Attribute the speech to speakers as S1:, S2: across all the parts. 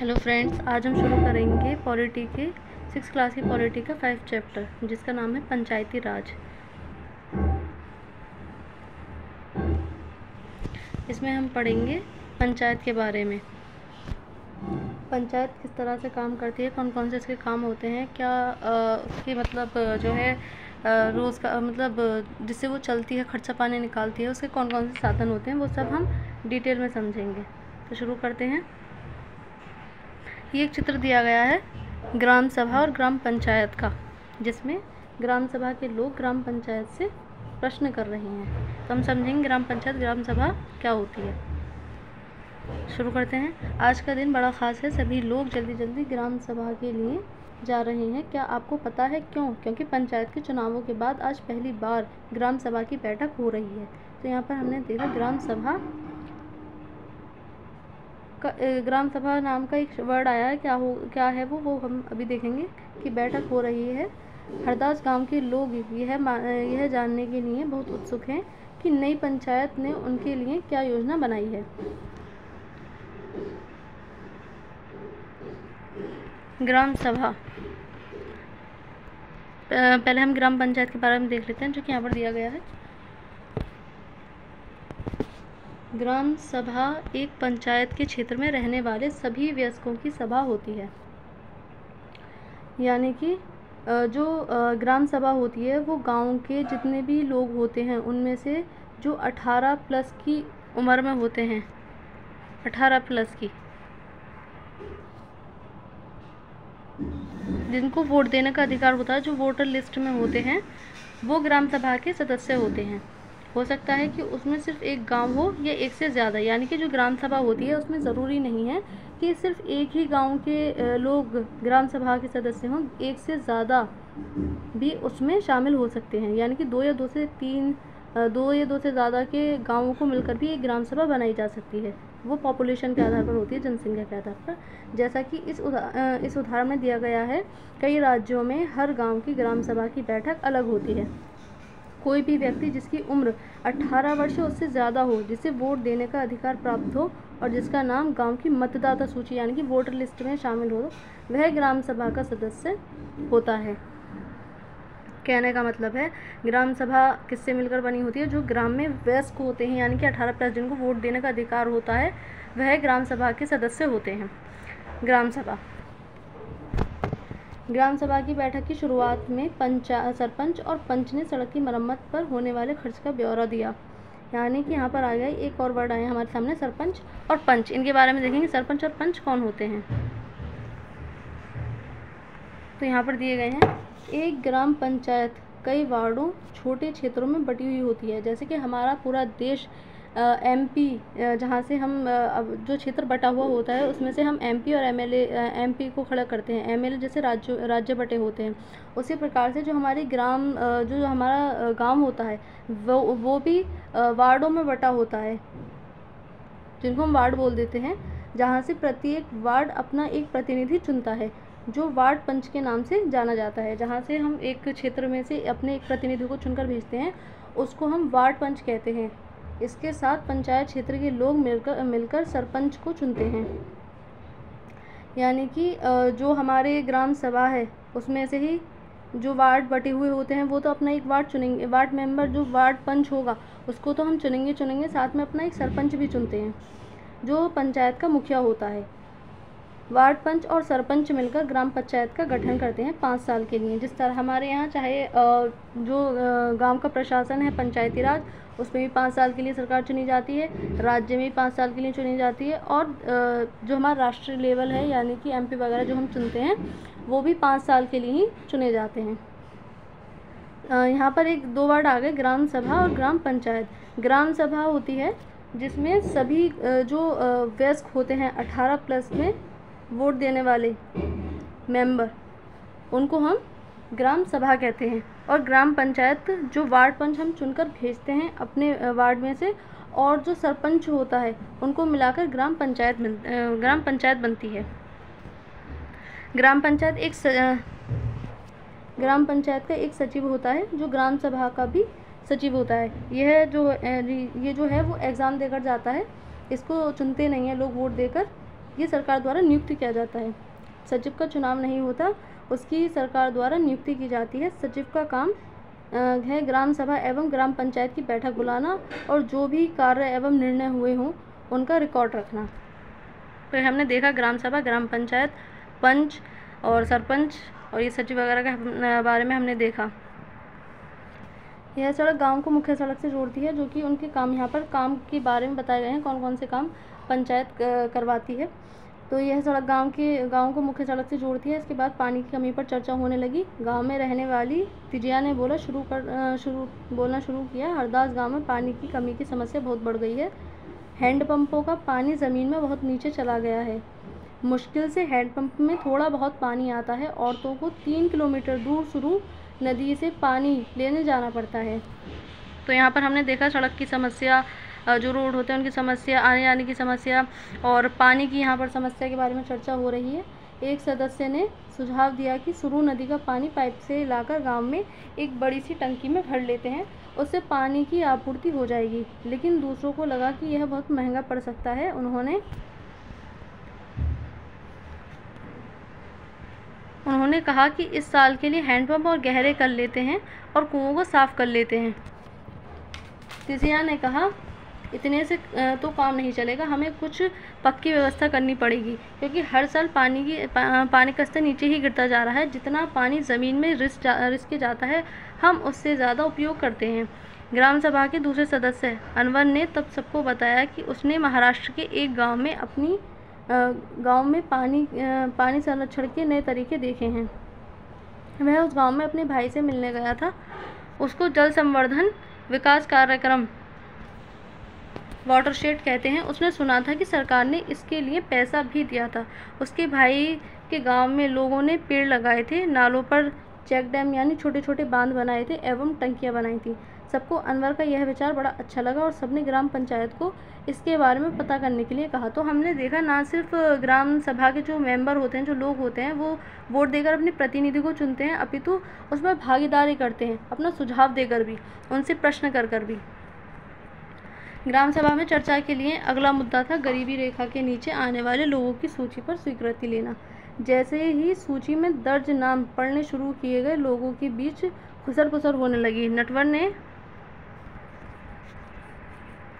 S1: Hello friends, आज हम शुरू करेंगे पॉलिटी के 6 क्लास की पॉलिटी का 5 चैप्टर, जिसका नाम है पंचायती राज। इसमें हम पढ़ेंगे पंचायत के बारे में। पंचायत किस तरह से काम करती है, कौन कौन से इसके काम होते हैं, क्या उसकी मतलब जो है रोज़ का मतलब जिससे वो चलती है, खर्चा पानी निकालती है, उसके कौन कौन से साधन होते हैं, वो सब हम डिटेल में समझेंगे। तो शुरू करते हैं। ये एक चित्र दिया गया है ग्राम सभा और ग्राम पंचायत का, जिसमें ग्राम सभा के लोग ग्राम पंचायत से प्रश्न कर रहे हैं। तो हम समझेंगे ग्राम पंचायत, ग्राम सभा क्या होती है। शुरू करते हैं। आज का दिन बड़ा ख़ास है, सभी लोग जल्दी जल्दी ग्राम सभा के लिए जा रहे हैं। क्या आपको पता है क्यों? क्योंकि पंचायत के चुनावों के बाद आज पहली बार ग्राम सभा की बैठक हो रही है। तो यहाँ पर हमने देखा ग्राम सभा नाम का एक वर्ड आया है। क्या है वो हम अभी देखेंगे कि बैठक हो रही है। हरदास गांव के लोग यह जानने के लिए बहुत उत्सुक हैं कि नई पंचायत ने उनके लिए क्या योजना बनाई है। ग्राम सभा, पहले हम ग्राम पंचायत के बारे में देख लेते हैं, जो कि यहाँ पर दिया गया है। ग्राम सभा एक पंचायत के क्षेत्र में रहने वाले सभी वयस्कों की सभा होती है। यानी कि जो ग्राम सभा होती है वो गांव के जितने भी लोग होते हैं उनमें से जो 18 प्लस की उम्र में होते हैं, 18 प्लस की, जिनको वोट देने का अधिकार होता है, जो वोटर लिस्ट में होते हैं, वो ग्राम सभा के सदस्य होते हैं। हो सकता है कि उसमें सिर्फ एक गांव हो या एक से ज़्यादा, यानी कि जो ग्राम सभा होती है उसमें ज़रूरी नहीं है कि सिर्फ एक ही गांव के लोग ग्राम सभा के सदस्य हों, एक से ज़्यादा भी उसमें शामिल हो सकते हैं। यानी कि दो या दो से ज़्यादा के गाँवों को मिलकर भी एक ग्राम सभा बनाई जा सकती है। वो पॉपुलेशन के आधार पर होती है, जनसंख्या के आधार पर। जैसा कि इस उदाहरण में दिया गया है, कई राज्यों में हर गाँव की ग्राम सभा की बैठक अलग होती है। कोई भी व्यक्ति जिसकी उम्र 18 वर्ष या उससे ज़्यादा हो, जिसे वोट देने का अधिकार प्राप्त हो और जिसका नाम गांव की मतदाता सूची यानी कि वोटर लिस्ट में शामिल हो, वह ग्राम सभा का सदस्य होता है। कहने का मतलब है ग्राम सभा किससे मिलकर बनी होती है? जो ग्राम में वयस्क होते हैं, यानी कि 18 प्लस, जिनको वोट देने का अधिकार होता है, वह ग्राम सभा के सदस्य होते हैं। ग्राम सभा की बैठक की शुरुआत में सरपंच और पंच ने सड़क की मरम्मत पर होने वाले खर्च का ब्यौरा दिया। यानी कि यहाँ पर आ गया एक और वर्ड आया हमारे सामने, सरपंच और पंच। इनके बारे में देखेंगे, सरपंच और पंच कौन होते हैं। तो यहाँ पर दिए गए हैं, एक ग्राम पंचायत कई वार्डों, छोटे क्षेत्रों में बटी हुई होती है। जैसे कि हमारा पूरा देश एमपी, जहाँ से हम अब जो क्षेत्र बटा हुआ होता है उसमें से हम एमपी और एमपी को खड़ा करते हैं। एमएलए जैसे राज्य बटे होते हैं, उसी प्रकार से जो हमारी जो हमारा गांव होता है वो भी वार्डों में बटा होता है, जिनको हम वार्ड बोल देते हैं। जहाँ से प्रत्येक वार्ड अपना एक प्रतिनिधि चुनता है, जो वार्ड पंच के नाम से जाना जाता है। जहाँ से हम एक क्षेत्र में से अपने एक प्रतिनिधि को चुनकर भेजते हैं, उसको हम वार्ड पंच कहते हैं। इसके साथ पंचायत क्षेत्र के लोग मिलकर सरपंच को चुनते हैं। यानी कि जो हमारे ग्राम सभा है उसमें से ही जो वार्ड बटे हुए होते हैं वो तो अपना एक वार्ड चुनेंगे, वार्ड मेंबर जो वार्ड पंच होगा उसको तो हम चुनेंगे, साथ में अपना एक सरपंच भी चुनते हैं, जो पंचायत का मुखिया होता है। वार्ड पंच और सरपंच मिलकर ग्राम पंचायत का गठन करते हैं 5 साल के लिए। जिस तरह हमारे यहाँ चाहे जो गांव का प्रशासन है, पंचायती राज, उसमें भी 5 साल के लिए सरकार चुनी जाती है, राज्य में भी 5 साल के लिए चुनी जाती है, और जो हमारा राष्ट्रीय लेवल है यानी कि एमपी वगैरह जो हम चुनते हैं वो भी 5 साल के लिए ही चुने जाते हैं। यहाँ पर 2 वर्ड आ गए, ग्राम सभा और ग्राम पंचायत। ग्राम सभा होती है जिसमें सभी जो वयस्क होते हैं 18 प्लस में वोट देने वाले मेंबर, उनको हम ग्राम सभा कहते हैं। और ग्राम पंचायत जो वार्ड पंच हम चुनकर भेजते हैं अपने वार्ड में से, और जो सरपंच होता है उनको मिलाकर ग्राम पंचायत बनती है। ग्राम पंचायत का एक सचिव होता है, जो ग्राम सभा का भी सचिव होता है। ये जो है वो एग्ज़ाम देकर जाता है, इसको चुनते नहीं हैं लोग वोट देकर, ये सरकार द्वारा नियुक्त किया जाता है। सचिव का चुनाव नहीं होता, उसकी सरकार द्वारा नियुक्ति की जाती है। सचिव का काम है ग्राम सभा एवं ग्राम पंचायत की बैठक बुलाना और जो भी कार्य एवं निर्णय हुए हों उनका रिकॉर्ड रखना। तो हमने देखा ग्राम सभा, ग्राम पंचायत, पंच और सरपंच और ये सचिव वगैरह के बारे में हमने देखा। यह सड़क गांव को मुख्य सड़क से जोड़ती है, जो कि उनके काम यहाँ पर काम के बारे में बताए गए हैं, कौन कौन से काम पंचायत करवाती है। तो यह सड़क गांव को मुख्य सड़क से जोड़ती है। इसके बाद पानी की कमी पर चर्चा होने लगी। गांव में रहने वाली तिजिया ने बोलना शुरू किया, हरदास गांव में पानी की कमी की समस्या बहुत बढ़ गई है। हैंडपंपों का पानी ज़मीन में बहुत नीचे चला गया है। मुश्किल से हैंडपंप में थोड़ा बहुत पानी आता है। औरतों को 3 किलोमीटर दूर सुरू नदी से पानी लेने जाना पड़ता है। तो यहाँ पर हमने देखा सड़क की समस्या, जो रोड होते हैं उनकी समस्या, आने जाने की समस्या और पानी की यहाँ पर समस्या के बारे में चर्चा हो रही है। एक सदस्य ने सुझाव दिया कि सुरू नदी का पानी पाइप से लाकर गांव में एक बड़ी सी टंकी में भर लेते हैं, उससे पानी की आपूर्ति हो जाएगी। लेकिन दूसरों को लगा कि यह बहुत महंगा पड़ सकता है। उन्होंने कहा कि इस साल के लिए हैंडपंप और गहरे कर लेते हैं और कुओं को साफ कर लेते हैं। तिजिया ने कहा इतने से तो काम नहीं चलेगा, हमें कुछ पक्की व्यवस्था करनी पड़ेगी, क्योंकि हर साल पानी का स्तर नीचे ही गिरता जा रहा है। जितना पानी ज़मीन में रिस के जाता है हम उससे ज़्यादा उपयोग करते हैं। ग्राम सभा के दूसरे सदस्य अनवर ने तब सबको बताया कि उसने महाराष्ट्र के एक गांव में पानी संरक्षण के नए तरीके देखे हैं। वह उस गांव में अपने भाई से मिलने गया था। उसको जल संवर्धन विकास कार्यक्रम वाटरशेड कहते हैं। उसने सुना था कि सरकार ने इसके लिए पैसा भी दिया था। उसके भाई के गांव में लोगों ने पेड़ लगाए थे, नालों पर चेक डैम यानी छोटे छोटे बांध बनाए थे एवं टंकियां बनाई थी। सबको अनवर का यह विचार बड़ा अच्छा लगा और सबने ग्राम पंचायत को इसके बारे में पता करने के लिए कहा। तो हमने देखा ना सिर्फ ग्राम सभा के जो मेंबर होते हैं, जो लोग होते हैं, वो वोट देकर अपने प्रतिनिधि को चुनते हैं, अपितु उसमें भागीदारी करते हैं, अपना सुझाव देकर भी, उनसे प्रश्न कर भी। ग्राम सभा में चर्चा के लिए अगला मुद्दा था गरीबी रेखा के नीचे आने वाले लोगों की सूची पर स्वीकृति लेना। जैसे ही सूची में दर्ज नाम पढ़ने शुरू किए गए, लोगों के बीच खुसर-पुसर होने लगी। नटवर ने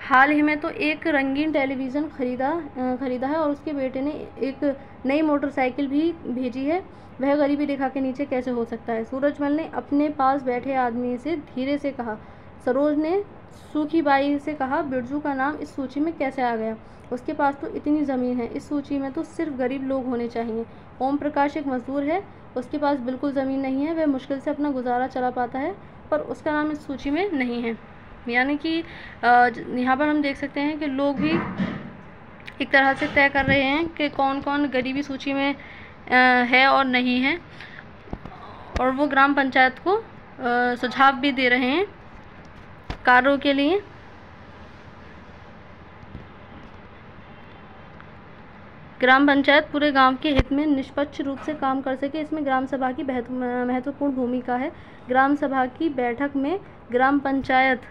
S1: हाल ही में तो एक रंगीन टेलीविज़न खरीदा है और उसके बेटे ने एक नई मोटरसाइकिल भी भेजी है। वह गरीबी रेखा के नीचे कैसे हो सकता है? सूरजमल ने अपने पास बैठे आदमी से धीरे से कहा। सरोज ने सूखीबाई से कहा, बिरजू का नाम इस सूची में कैसे आ गया? उसके पास तो इतनी ज़मीन है, इस सूची में तो सिर्फ गरीब लोग होने चाहिए। ओम प्रकाश एक मजदूर है, उसके पास बिल्कुल ज़मीन नहीं है, वह मुश्किल से अपना गुजारा चला पाता है, पर उसका नाम इस सूची में नहीं है। यानी कि यहाँ पर हम देख सकते हैं कि लोग भी एक तरह से तय कर रहे हैं कि कौन कौन गरीबी सूची में है और नहीं है, और वो ग्राम पंचायत को सुझाव भी दे रहे हैं कार्यों के लिए। ग्राम पंचायत पूरे गांव के हित में निष्पक्ष रूप से काम कर सके, इसमें ग्राम सभा की महत्वपूर्ण भूमिका है। ग्राम सभा की बैठक में ग्राम पंचायत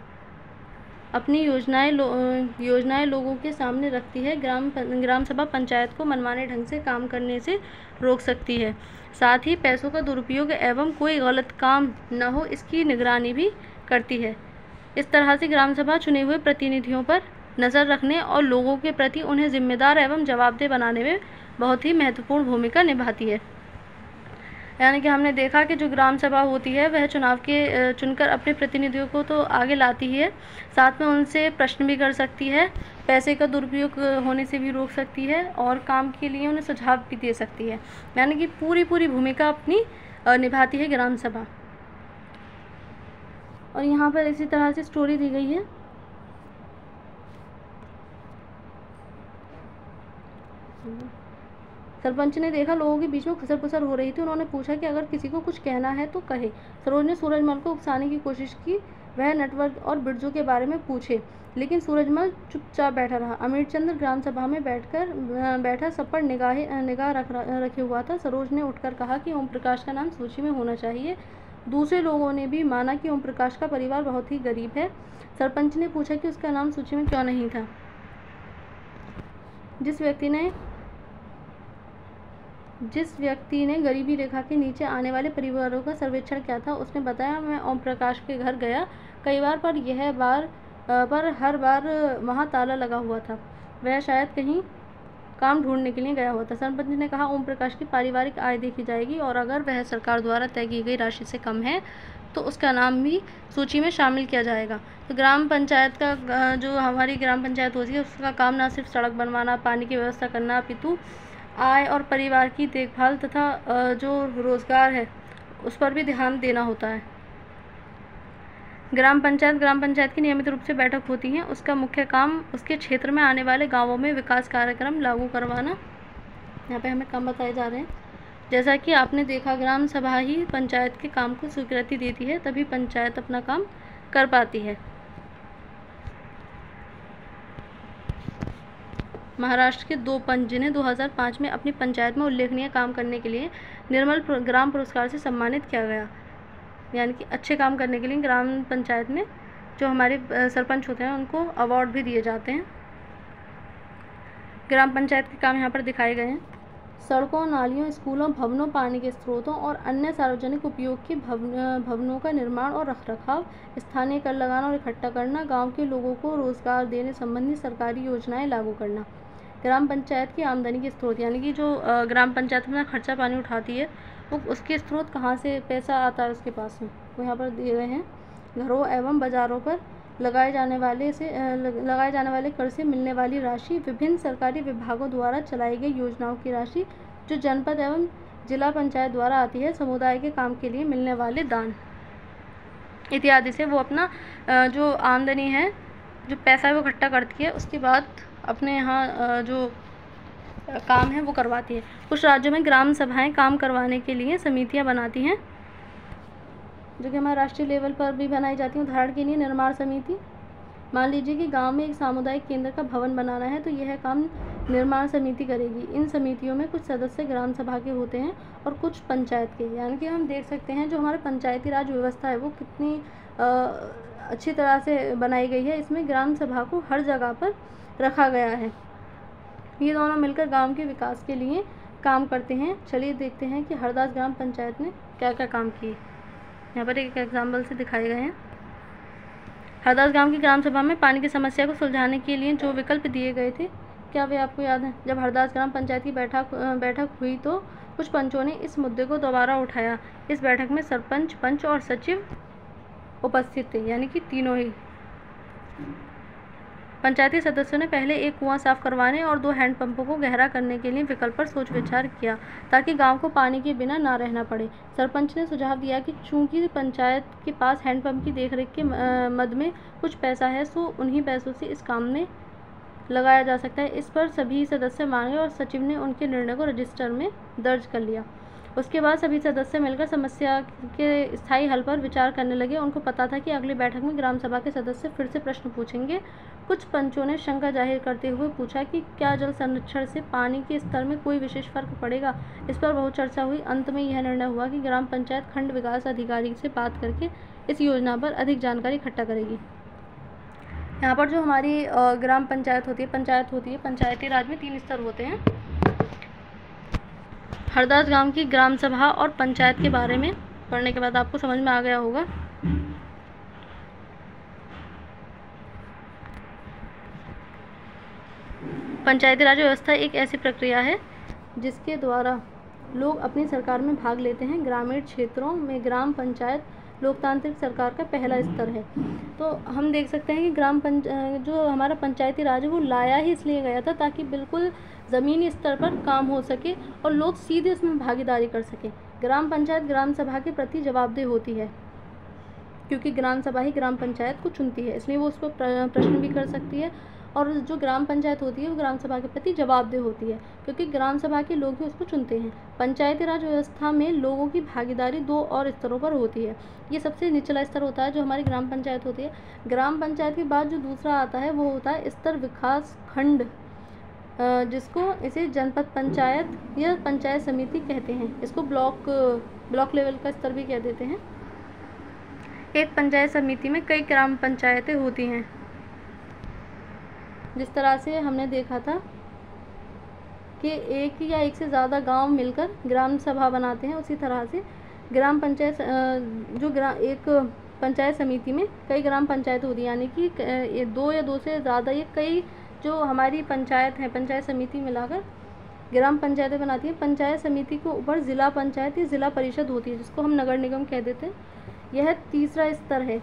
S1: अपनी योजनाएं लोगों के सामने रखती है। ग्राम सभा पंचायत को मनमाने ढंग से काम करने से रोक सकती है। साथ ही पैसों का दुरुपयोग एवं कोई गलत काम न हो, इसकी निगरानी भी करती है। इस तरह से ग्राम सभा चुने हुए प्रतिनिधियों पर नज़र रखने और लोगों के प्रति उन्हें जिम्मेदार एवं जवाबदेह बनाने में बहुत ही महत्वपूर्ण भूमिका निभाती है। यानी कि हमने देखा कि जो ग्राम सभा होती है वह चुनकर अपने प्रतिनिधियों को तो आगे लाती ही है, साथ में उनसे प्रश्न भी कर सकती है, पैसे का दुरुपयोग होने से भी रोक सकती है और काम के लिए उन्हें सुझाव भी दे सकती है। यानी कि पूरी भूमिका अपनी निभाती है ग्राम सभा। और यहाँ पर इसी तरह से स्टोरी दी गई है। सरपंच ने देखा लोगों के बीच में खुसर-पुसर हो रही थी। उन्होंने पूछा कि अगर किसी को कुछ कहना है तो कहे। सरोज ने सूरजमल को उकसाने की कोशिश की, वह नटवर और बिरजू के बारे में पूछे, लेकिन सूरजमल चुपचाप बैठा रहा। अमीरचंद्र ग्राम सभा में बैठा सब पर निगाह रखे हुआ था। सरोज ने उठकर कहा कि ओम प्रकाश का नाम सूची में होना चाहिए। दूसरे लोगों ने भी माना कि ओम प्रकाश का परिवार बहुत ही गरीब है। सरपंच ने पूछा कि उसका नाम सूची में क्यों नहीं था। जिस व्यक्ति ने जिस व्यक्ति ने गरीबी रेखा के नीचे आने वाले परिवारों का सर्वेक्षण किया था उसने बताया, मैं ओम प्रकाश के घर गया कई बार, पर हर बार वहाँ ताला लगा हुआ था। वह शायद कहीं काम ढूंढने के लिए गया हुआ था। सरपंच ने कहा, ओम प्रकाश की पारिवारिक आय देखी जाएगी और अगर वह सरकार द्वारा तय की गई राशि से कम है तो उसका नाम भी सूची में शामिल किया जाएगा। तो ग्राम पंचायत का जो हमारी ग्राम पंचायत होती है उसका काम ना सिर्फ सड़क बनवाना, पानी की व्यवस्था करना, अपितु आय और परिवार की देखभाल तथा जो रोजगार है उस पर भी ध्यान देना होता है। ग्राम पंचायत की नियमित रूप से बैठक होती है। उसका मुख्य काम उसके क्षेत्र में आने वाले गांवों में विकास कार्यक्रम लागू करवाना। यहाँ पे हमें काम बताए जा रहे हैं। जैसा कि आपने देखा, ग्राम सभा ही पंचायत के काम को स्वीकृति देती है, तभी पंचायत अपना काम कर पाती है। महाराष्ट्र के 2 पंच जिन्हें 2005 में अपनी पंचायत में उल्लेखनीय काम करने के लिए निर्मल ग्राम पुरस्कार से सम्मानित किया गया। यानी कि अच्छे काम करने के लिए ग्राम पंचायत में जो हमारे सरपंच होते हैं उनको अवार्ड भी दिए जाते हैं। ग्राम पंचायत के काम यहाँ पर दिखाए गए हैं। सड़कों, नालियों, स्कूलों, भवनों, पानी के स्रोतों और अन्य सार्वजनिक उपयोग के भवनों का निर्माण और रखरखाव, स्थानीय कर लगाना और इकट्ठा करना, गांव के लोगों को रोजगार देने संबंधी सरकारी योजनाएं लागू करना। ग्राम पंचायत की आमदनी के स्रोत, यानी कि जो ग्राम पंचायत अपना खर्चा पानी उठाती है वो उसके स्रोत कहाँ से पैसा आता है उसके पास में, वो यहाँ पर दिए गए हैं। घरों एवं बाजारों पर लगाए जाने वाले कर से मिलने वाली राशि, विभिन्न सरकारी विभागों द्वारा चलाई गई योजनाओं की राशि, जो जनपद एवं जिला पंचायत द्वारा आती है, समुदाय के काम के लिए मिलने वाले दान इत्यादि से वो अपना जो आमदनी है, जो पैसा वो इकट्ठा करती है, उसके बाद अपने यहाँ जो काम है वो करवाती है। कुछ राज्यों में ग्राम सभाएं काम करवाने के लिए समितियां बनाती हैं, जो कि हमारे राष्ट्रीय लेवल पर भी बनाई जाती हैं। उदाहरण के लिए निर्माण समिति, मान लीजिए कि गांव में एक सामुदायिक केंद्र का भवन बनाना है तो यह काम निर्माण समिति करेगी। इन समितियों में कुछ सदस्य ग्राम सभा के होते हैं और कुछ पंचायत के। यानी कि हम देख सकते हैं जो हमारे पंचायती राज व्यवस्था है वो कितनी अच्छी तरह से बनाई गई है। इसमें ग्राम सभा को हर जगह पर रखा गया है। ये दोनों मिलकर गांव के विकास के लिए काम करते हैं। चलिए देखते हैं कि हरदास ग्राम पंचायत ने क्या क्या काम किए। यहाँ पर एक एग्जाम्पल से दिखाए गए हैं। हरदास गांव की ग्राम सभा में पानी की समस्या को सुलझाने के लिए जो विकल्प दिए गए थे, क्या वे आपको याद है? जब हरदास ग्राम पंचायत की बैठक हुई तो कुछ पंचों ने इस मुद्दे को दोबारा उठाया। इस बैठक में सरपंच, पंच और सचिव उपस्थित थे, यानी कि तीनों ही। पंचायती सदस्यों ने पहले एक कुआं साफ करवाने और 2 हैंडपंपों को गहरा करने के लिए विकल्प पर सोच विचार किया, ताकि गांव को पानी के बिना ना रहना पड़े। सरपंच ने सुझाव दिया कि चूंकि पंचायत के पास हैंडपंप की देखरेख के मद में कुछ पैसा है, सो उन्हीं पैसों से इस काम में लगाया जा सकता है। इस पर सभी सदस्य मान गए और सचिव ने उनके निर्णय को रजिस्टर में दर्ज कर लिया। उसके बाद सभी सदस्य मिलकर समस्या के स्थायी हल पर विचार करने लगे। उनको पता था कि अगली बैठक में ग्राम सभा के सदस्य फिर से प्रश्न पूछेंगे। कुछ पंचों ने शंका जाहिर करते हुए पूछा कि क्या जल संरक्षण से पानी के स्तर में कोई विशेष फर्क पड़ेगा। इस पर बहुत चर्चा हुई। अंत में यह निर्णय हुआ कि ग्राम पंचायत खंड विकास अधिकारी से बात करके इस योजना पर अधिक जानकारी इकट्ठा करेगी। यहाँ पर जो हमारी ग्राम पंचायत होती है, पंचायती राज में 3 स्तर होते हैं। हरदास गांव की ग्राम सभा और पंचायत के बारे में पढ़ने के बाद आपको समझ में आ गया होगा। पंचायती राज व्यवस्था एक ऐसी प्रक्रिया है जिसके द्वारा लोग अपनी सरकार में भाग लेते हैं। ग्रामीण क्षेत्रों में ग्राम पंचायत लोकतांत्रिक सरकार का पहला स्तर है। तो हम देख सकते हैं कि जो हमारा पंचायती राज है वो लाया ही इसलिए गया था ताकि बिल्कुल ज़मीनी स्तर पर काम हो सके और लोग सीधे उसमें भागीदारी कर सकें। ग्राम पंचायत ग्राम सभा के प्रति जवाबदेह होती है, क्योंकि ग्राम सभा ही ग्राम पंचायत को चुनती है, इसलिए वो उस पर प्रश्न भी कर सकती है। और जो ग्राम पंचायत होती है वो ग्राम सभा के प्रति जवाबदेह होती है, क्योंकि ग्राम सभा के लोग ही उसको चुनते हैं। पंचायती राज व्यवस्था में लोगों की भागीदारी 2 और स्तरों पर होती है। ये सबसे निचला स्तर होता है जो हमारी ग्राम पंचायत होती है। ग्राम पंचायत के बाद जो दूसरा आता है वो होता है स्तर विकास खंड, जिसको इसे जनपद पंचायत या पंचायत समिति कहते हैं। इसको ब्लॉक लेवल का स्तर भी कह देते हैं। एक पंचायत समिति में कई ग्राम पंचायतें होती हैं। जिस तरह से हमने देखा था कि एक या एक से ज़्यादा गांव मिलकर ग्राम सभा बनाते हैं, उसी तरह से ग्राम पंचायत एक पंचायत समिति में कई ग्राम पंचायत होती है, यानी कि 2 या 2 से ज़्यादा ये कई जो हमारी पंचायत हैं, पंचायत समिति मिलाकर ग्राम पंचायतें बनाती हैं। पंचायत समिति के ऊपर ज़िला पंचायत या ज़िला परिषद होती है, जिसको हम नगर निगम कह देते हैं। यह तीसरा स्तर है।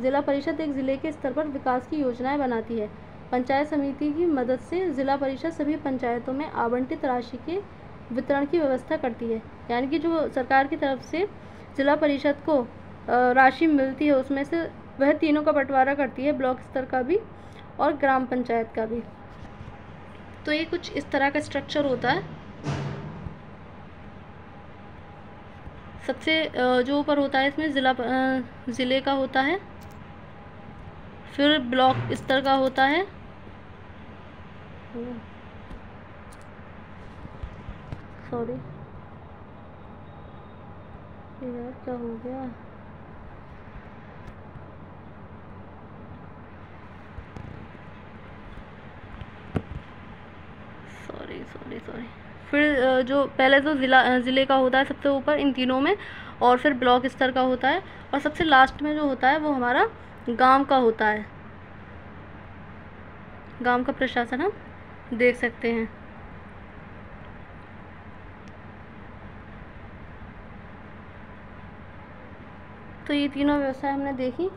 S1: ज़िला परिषद एक ज़िले के स्तर पर विकास की योजनाएं बनाती है। पंचायत समिति की मदद से ज़िला परिषद सभी पंचायतों में आवंटित राशि के वितरण की व्यवस्था करती है, यानी कि जो सरकार की तरफ से ज़िला परिषद को राशि मिलती है उसमें से वह तीनों का बंटवारा करती है, ब्लॉक स्तर का भी और ग्राम पंचायत का भी। तो ये कुछ इस तरह का स्ट्रक्चर होता है। सबसे जो ऊपर होता है इसमें ज़िले का होता है, फिर ब्लॉक स्तर का होता है, सॉरी यार क्या हो गया, सॉरी। फिर जो पहले तो ज़िले का होता है सबसे ऊपर इन तीनों में, और फिर ब्लॉक स्तर का होता है, और सबसे लास्ट में जो होता है वो हमारा गांव का होता है। गांव का प्रशासन हम देख सकते हैं। तो ये तीनों व्यवस्थाएं हमने देखी।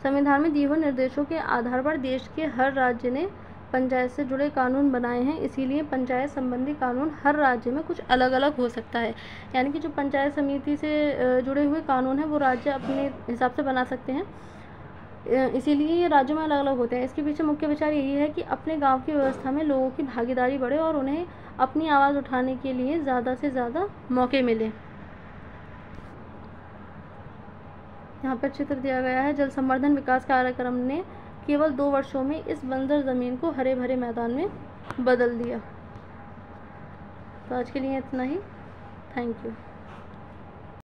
S1: संविधान में दिए हुए निर्देशों के आधार पर देश के हर राज्य ने पंचायत से जुड़े कानून बनाए हैं, इसीलिए पंचायत संबंधी कानून हर राज्य में कुछ अलग अलग हो सकता है। यानी कि जो पंचायत समिति से जुड़े हुए कानून हैं वो राज्य अपने हिसाब से बना सकते हैं, इसीलिए ये राज्यों में अलग अलग होते हैं। इसके पीछे मुख्य विचार यही है कि अपने गांव की व्यवस्था में लोगों की भागीदारी बढ़े और उन्हें अपनी आवाज़ उठाने के लिए ज़्यादा से ज़्यादा मौके मिले। यहाँ पर चित्र दिया गया है। जल संवर्धन विकास कार्यक्रम ने केवल 2 वर्षों में इस बंजर ज़मीन को हरे भरे मैदान में बदल दिया। तो आज के लिए इतना ही। Thank you.